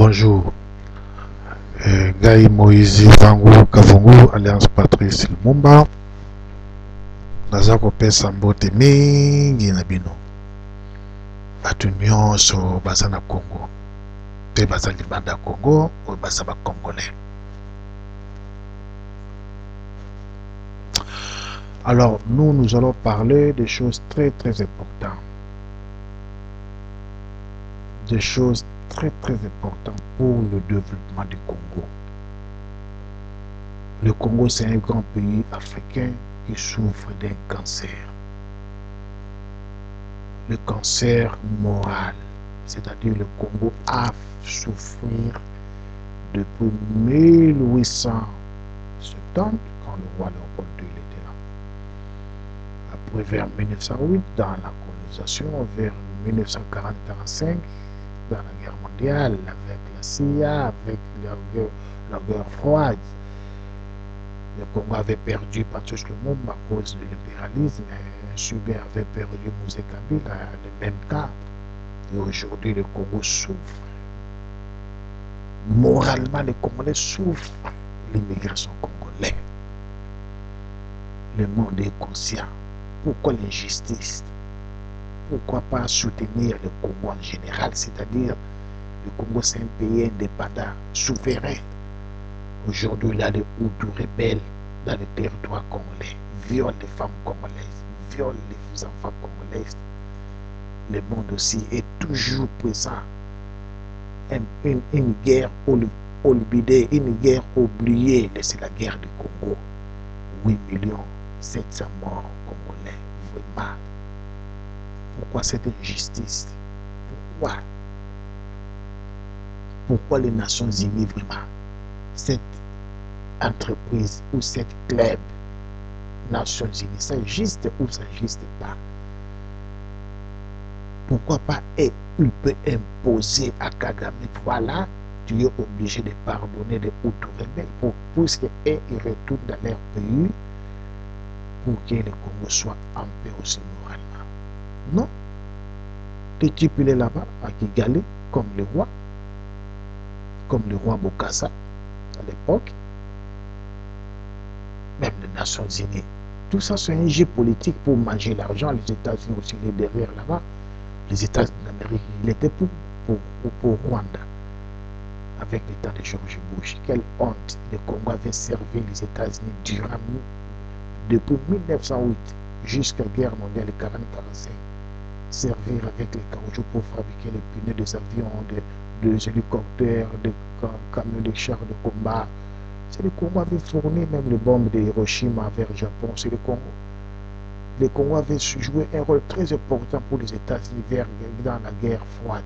Bonjour. Guy Moïse Vango Kavongo, Alliance Patrice Lumumba. Naza kopesa mbote mingi na bino. Batu nyonso baza na Congo. Pe baza libanda Congo, ou baza ba Congolais. Alors, nous allons parler de choses très importantes. Des choses très importantes pour le développement du Congo. Le Congo, c'est un grand pays africain qui souffre d'un cancer. Le cancer moral, c'est-à-dire le Congo a souffert depuis 1870, quand le roi Léopold II était là. Après, vers 1908, dans la colonisation, vers 1940-45, dans la guerre mondiale, avec la CIA, avec la guerre froide, le Congo avait perdu Patrice Lumumba à cause de l'impérialisme, et Subé avait perdu Mosé Kabila, le même cas. Et aujourd'hui, le Congo souffre. Moralement, les Congolais souffrent l'immigration congolaise. Le monde est conscient. Pourquoi l'injustice? Pourquoi pas soutenir le Congo en général? C'est-à-dire, le Congo, c'est un pays indépendant, souverain. Aujourd'hui, il y a des Hutus rebelles dans le territoire congolais, violent les femmes congolaises, violent les enfants congolais. Le monde aussi est toujours présent. Une guerre olvidée, une guerre oubliée, c'est la guerre du Congo. 8 700 000 morts congolais, vraiment. Pourquoi cette injustice? Pourquoi les Nations Unies, vraiment, cette entreprise ou cette club Nations Unies, ça existe ou ça n'existe pas? Pourquoi pas il peut imposer à Kagame, voilà, tu es obligé de pardonner les Hutus rebelles pour qu'ils retournent dans leur pays pour que le Congo soit en paix aussi moralement. Non. Le type il est là-bas à Kigali comme le roi Bokassa à l'époque, même les Nations Unies. Tout ça c'est un jeu politique pour manger l'argent. Les États-Unis aussi il est derrière là-bas. Les États-Unis d'Amérique, il était pour Rwanda avec l'État de George Bush. Quelle honte! Le Congo avait servi les États-Unis depuis 1908 jusqu'à la guerre mondiale 40-45. Servir avec les caoutchoucs pour fabriquer les pneus des avions, des hélicoptères, des camions de chars de combat. C'est le Congo avait fourni même les bombes de Hiroshima vers le Japon. C'est le Congo. Le Congo avait joué un rôle très important pour les États-Unis dans la guerre froide.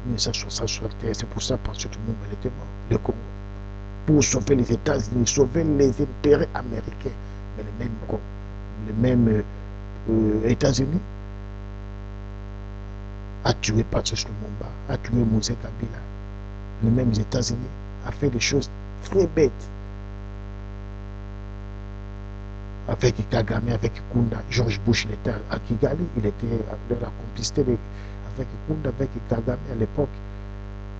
1961, c'est pour ça parce que tout le monde était mort. Le Congo, pour sauver les États-Unis, sauver les intérêts américains, mais les mêmes États-Unis a tué Patrice Lumumba, a tué Mosé Kabila. Les mêmes États-Unis a fait des choses très bêtes. Avec Kagame, avec Kunda, George Bush, il était à Kigali, il était de la complicité avec Kunda, avec Kagame à l'époque,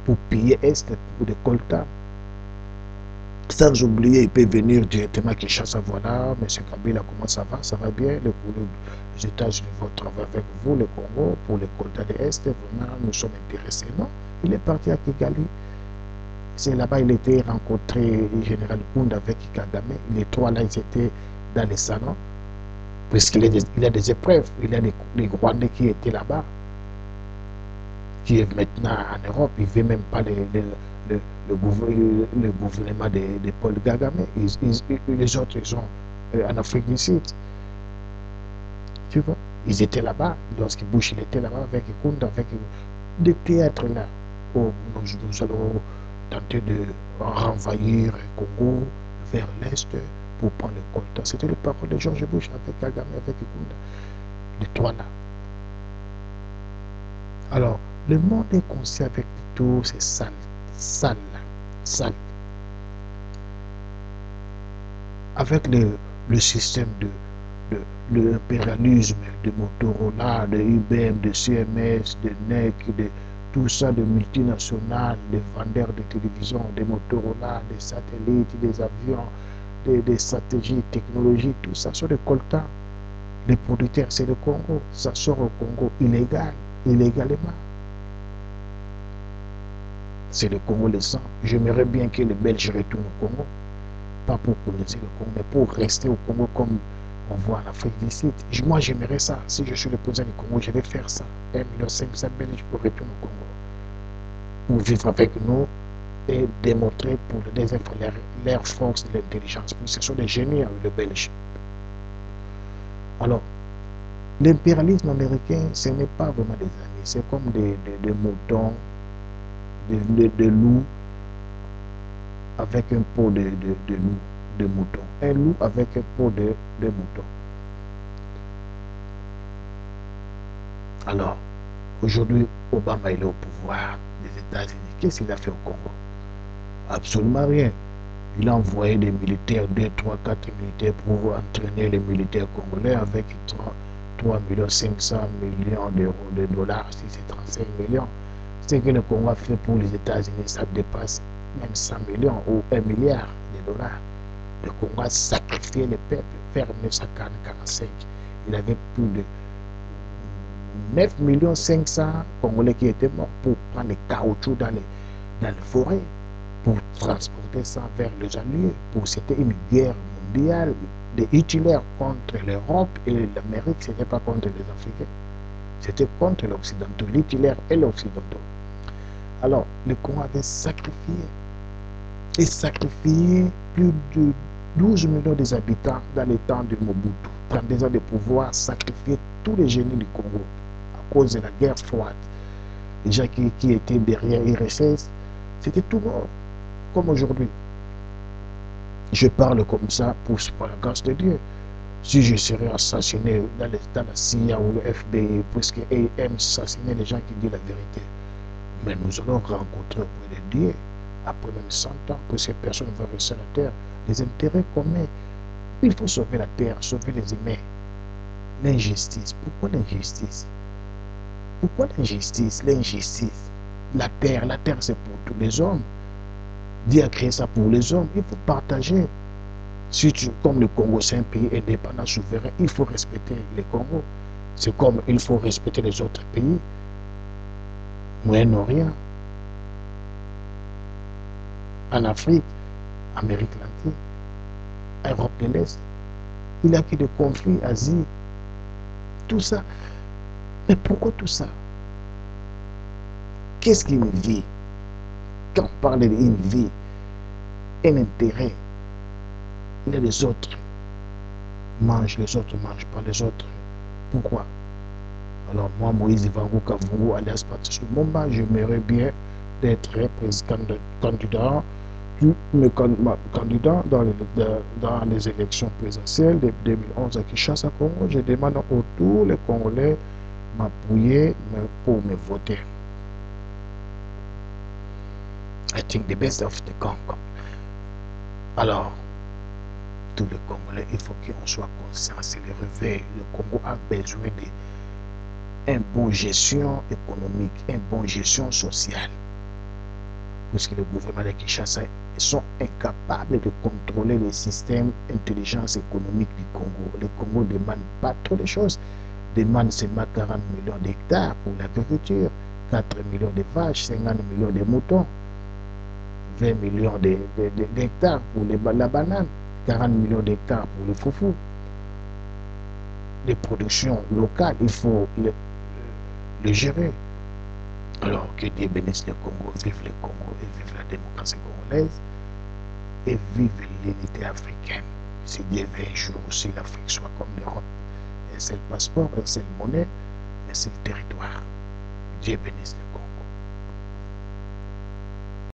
pour payer Est, pour des coltas. Sans oublier, il peut venir directement à Kinshasa, voilà, M. Kabila, comment ça va bien, les États-Unis vont travailler avec vous, le Congo, pour les coltas de l'Est, vraiment, nous sommes intéressés, non? Il est parti à Kigali. C'est là-bas il était rencontré le général Kunda avec Kagame. Les trois là, ils étaient dans les salons, puisqu'il y a des épreuves. Il y a des Rwandais qui étaient là-bas, qui est maintenant en Europe. Il ne veut même pas le gouvernement de Paul Kagame. Les autres, ils sont en Afrique du Sud. Tu vois, ils étaient là-bas. Lorsque Bush il était là-bas avec Kunda, avec des théâtres là, où nous allons tenter de renvahir le Congo vers l'Est pour prendre le Colta. C'était les paroles de George Bush avec Kagame, avec Kunda. Les trois là. Alors, le monde est conscient avec tout, c'est sale. Avec le système de l'impérialisme de Motorola, de IBM, de CMS, de NEC, tout ça de multinationales, des vendeurs de télévision, des Motorola, des satellites, des avions, des stratégies, technologies, tout ça sont des coltans. Les producteurs, c'est le Congo. Ça sort au Congo illégalement. C'est le Congo le sang. J'aimerais bien que les Belges retournent au Congo. Pas pour coloniser le Congo, mais pour rester au Congo comme on voit en Afrique du Sud. Moi, j'aimerais ça. Si je suis le président du Congo, je vais faire ça. 1,5 million Belges pour retourner au Congo. Pour vivre avec nous et démontrer pour les leur force de l'intelligence. Ce sont des génies, les Belges. Alors, l'impérialisme américain, ce n'est pas vraiment des amis. C'est comme des moutons, des loups avec un pot de mouton. Un loup avec un pot de mouton. Alors, aujourd'hui, Obama est au pouvoir des États-Unis. Qu'est-ce qu'il a fait au Congo? Absolument rien. Il a envoyé des militaires, 2, 3, 4 militaires pour entraîner les militaires congolais avec 3 500 millions de dollars, si c'est 35 millions. Ce que le Congo a fait pour les États-Unis, ça dépasse même 100 millions ou 1 milliard de dollars. Le Congo a sacrifié le peuple vers 1945. Il avait plus de 9 500 000 Congolais qui étaient morts pour prendre les caoutchoucs dans les forêts, pour transporter ça vers les alliés. C'était une guerre mondiale de Hitler contre l'Europe et l'Amérique. Ce n'était pas contre les Africains. C'était contre l'Occidentaux, l'Hitler et l'Occidentaux. Alors, le Congo avait sacrifié plus de 12 millions d'habitants dans les temps de Mobutu. 32 ans de pouvoir, sacrifier tous les génies du Congo à cause de la guerre froide. Les gens qui étaient derrière RSS, c'était tout mort, comme aujourd'hui. Je parle comme ça pour la grâce de Dieu. Si je serais assassiné dans la CIA ou le FBI, puisque ils aiment assassiner les gens qui disent la vérité. Mais nous allons rencontrer auprès de Dieu, après même 100 ans, puisque personne ne va rester à la terre, les intérêts communs. Il faut sauver la terre, sauver les humains. L'injustice. Pourquoi l'injustice? Pourquoi l'injustice? L'injustice. La terre c'est pour tous les hommes. Dieu a créé ça pour les hommes. Il faut partager. Comme le Congo, c'est un pays indépendant, souverain, il faut respecter le Congo. C'est comme il faut respecter les autres pays. Moyen-Orient, en Afrique, Amérique latine, Europe de l'Est. Il n'y a que des conflits, Asie, tout ça. Mais pourquoi tout ça? Qu'est-ce qu'une vie? Quand on parle d'une vie, un intérêt, les autres mangent, les autres ne mangent pas les autres. Pourquoi? Alors moi, Moïse Ivango Kavungu, alias Patrice Lumumba, j'aimerais bien d'être candidat dans les élections présidentielles de 2011 à Kinshasa, Congo. Je demande à tous les Congolais m'appuyer pour me voter. I think the best of the Congo. Alors, tous les Congolais, il faut qu'on soit conscient, c'est le réveil. Le Congo a besoin d'une bonne gestion économique, une bonne gestion sociale. Puisque le gouvernement de Kinshasa sont incapables de contrôler le système d'intelligence économique du Congo. Le Congo ne demande pas trop de choses. Demande seulement 40 millions d'hectares pour l'agriculture, 4 millions de vaches, 50 millions de moutons, 20 millions d'hectares pour la banane, 40 millions d'hectares pour le foufou. Les productions locales, il faut le gérer. Alors que Dieu bénisse le Congo, vive le Congo et vive la démocratie congolaise et vive l'unité africaine. Si Dieu veut un jour aussi l'Afrique soit comme l'Europe, un seul passeport, un seul monnaie, un seul territoire. Dieu bénisse le Congo.